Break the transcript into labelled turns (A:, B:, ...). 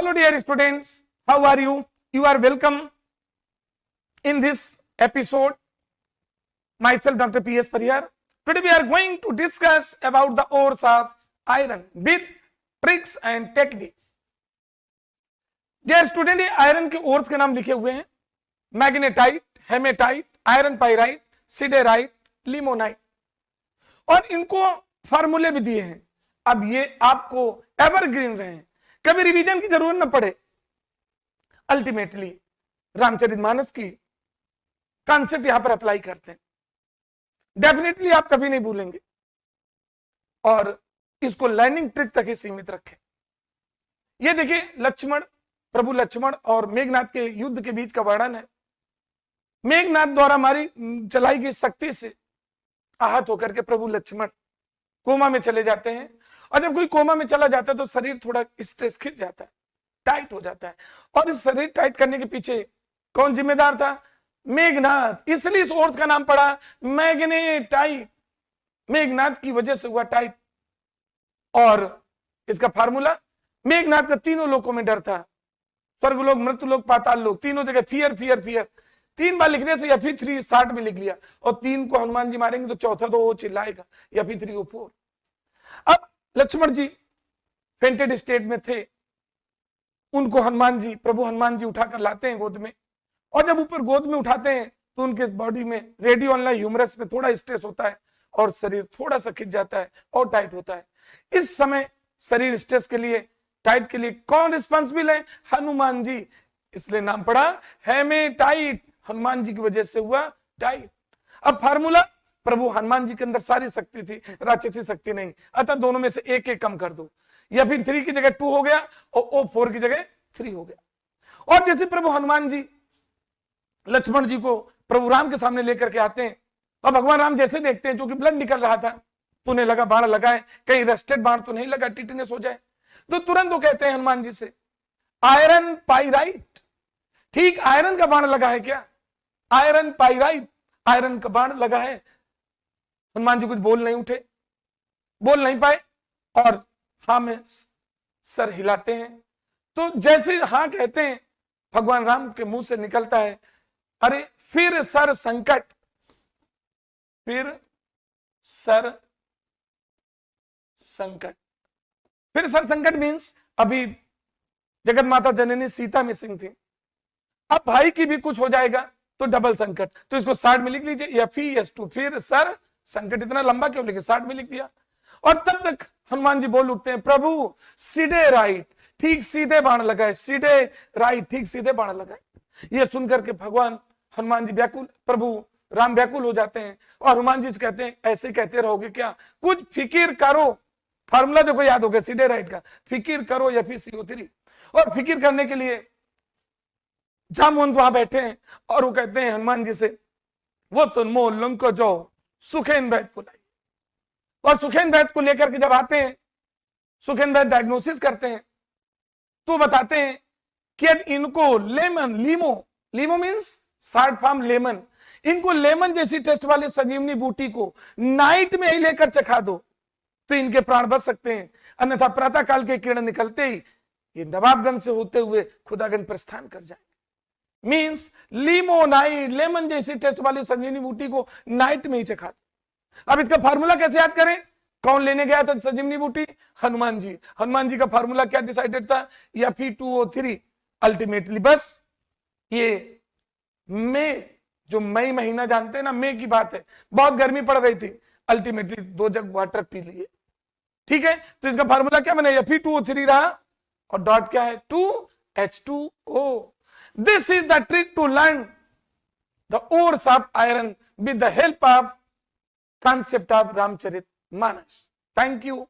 A: Hello dear students, how are you? You are welcome in this episode. Myself Dr. P.S. Parihar. Today we are going to discuss about the ores of iron with tricks and technique. Dear student, ये iron के ores के नाम लिखे हुए हैं, magnetite, hematite, iron pyrite, siderite, limonite, और इनको फार्मूले भी दिए हैं। अब ये आपको एवरग्रीन रहे, कभी रिवीजन की जरूरत न पड़े। अल्टीमेटली रामचरितमानस की कॉन्सेप्ट यहां पर अप्लाई करते हैं, डेफिनेटली आप कभी नहीं भूलेंगे, और इसको लर्निंग ट्रिक तक ही सीमित रखें। ये देखिए लक्ष्मण, प्रभु लक्ष्मण और मेघनाथ के युद्ध के बीच का वर्णन है। मेघनाथ द्वारा मारी चलाई गई शक्ति से आहत होकर के प्रभु लक्ष्मण कोमा में चले जाते हैं, और जब कोई कोमा में चला जाता है तो शरीर थोड़ा स्ट्रेस खिंच जाता है, टाइट हो जाता है, और इस शरीर टाइट करने के पीछे कौन जिम्मेदार था? मेघनाथ। इसलिए इस ओर्स का नाम पड़ा मैग्नेटाइट, मेघनाथ की वजह से हुआ टाइट। और इसका फार्मूला, मेघनाथ का तीनों लोकों में डर था, स्वर्गलोक, मृत्युलोक, पाताल लोक, तीनों जगह फियर फियर फियर। 3 बार लिखने से F3 60 में लिख लिया, और 3 को हनुमान जी मारेंगे तो चौथा तो वो चिल्लाएगा, F3 वो 4। अब लक्ष्मण जी फेंटेड स्टेट में थे, उनको हनुमान जी, प्रभु हनुमान जी उठाकर लाते हैं गोद में, और जब ऊपर गोद में उठाते हैं तो उनके बॉडी में रेडियोनल ह्यूमरस में थोड़ा स्ट्रेस होता है, और शरीर थोड़ा सा खिंच जाता है और टाइट होता है। इस समय शरीर स्ट्रेस के लिए, टाइट के लिए कौन रिस्पॉन्सिबल है? हनुमान जी। इसलिए नाम पड़ा हेमेटाइट, हनुमान जी की वजह से हुआ टाइट। अब फार्मूला, प्रभु हनुमान जी के अंदर सारी शक्ति थी, राक्षसी शक्ति नहीं, अतः दोनों में से एक एक कम कर दो, या फिर 3 की जगह 2 हो गया और O4 की जगह 3 हो गया। और जैसे प्रभु हनुमान जी लक्ष्मण जी को प्रभु राम के सामने लेकर के आते हैं, और भगवान राम जैसे देखते हैं, जो कि ब्लड निकल रहा था, तूने लगा बाण लगाए, कहीं रस्टेड बाण तो नहीं लगा, टिटनेस हो जाए, तो तुरंत वो कहते हैं हनुमान जी से आयरन पाइराइट। ठीक आयरन का बाण लगा है क्या? आयरन पाइराइट, आयरन का बाण लगा है। हनुमान जी कुछ बोल नहीं उठे, बोल नहीं पाए, और हाँ में सर हिलाते हैं। तो जैसे हाँ कहते हैं, भगवान राम के मुंह से निकलता है, अरे फिर सर संकट, फिर सर संकट। फिर सर संकट मीन्स अभी जगत माता जननी सीता मिसिंग थी, अब भाई की भी कुछ हो जाएगा तो डबल संकट। तो इसको 60 में लिख लीजिए, FES2, फिर सर संकट। इतना लंबा क्यों लिखे, 60 में लिख दिया। और तब तक हनुमान जी बोल उठते हैं, प्रभु सीधे राइट, ठीक सीधे बाण लगाए, सीधे राइट, ठीक सीधे बाण लगाए। ये सुनकर के भगवान हनुमान जी व्याकुल, प्रभु राम व्याकुल हो जाते हैं, और हनुमान जी से कहते हैं, ऐसे कहते रहोगे क्या? कुछ फिकिर करो। फार्मूला देखो याद हो गया सीधे राइट का, फिकिर करो FECO3। और फिकिर करने के लिए जामवंत वहां बैठे हैं, और वो कहते हैं हनुमान जी से, वो सुन मो लंग को जो सुखेन वैद्य को लाई। और सुखेन वैद्य को लेकर के जब आते हैं, सुखेन वैद्य डायग्नोसिस करते हैं, तो बताते हैं कि इनको लेमन, लीमो मीन्स शॉर्ट फॉर्म लेमन, इनको लेमन जैसी टेस्ट वाले संजीवनी बूटी को नाइट में ही लेकर चखा दो तो इनके प्राण बच सकते हैं, अन्यथा प्रातः काल के किरण निकलते ही ये नवाबगंज से होते हुए खुदागंज प्रस्थान कर जाएंगे। मींस लीमोनाइट, लेमन जैसी टेस्ट वाली संजीवनी बूटी को नाइट में ही चखा दो। अब इसका फार्मूला कैसे याद करें? कौन लेने गया था संजीवनी बूटी? हनुमान जी। हनुमान जी का फार्मूला क्या डिसाइडेड था? Fe2O3। अल्टीमेटली बस ये मई, जो मई महीना जानते हैं ना, मई की बात है, बहुत गर्मी पड़ रही थी, अल्टीमेटली 2 जग वाटर पी लिए। ठीक है, तो इसका फार्मूला क्या बना? Fe2O3 रहा, और डॉट क्या है? 2H2O। This is the trick to learn the ores of iron with the help of concept of Ramcharitmanas. Thank you.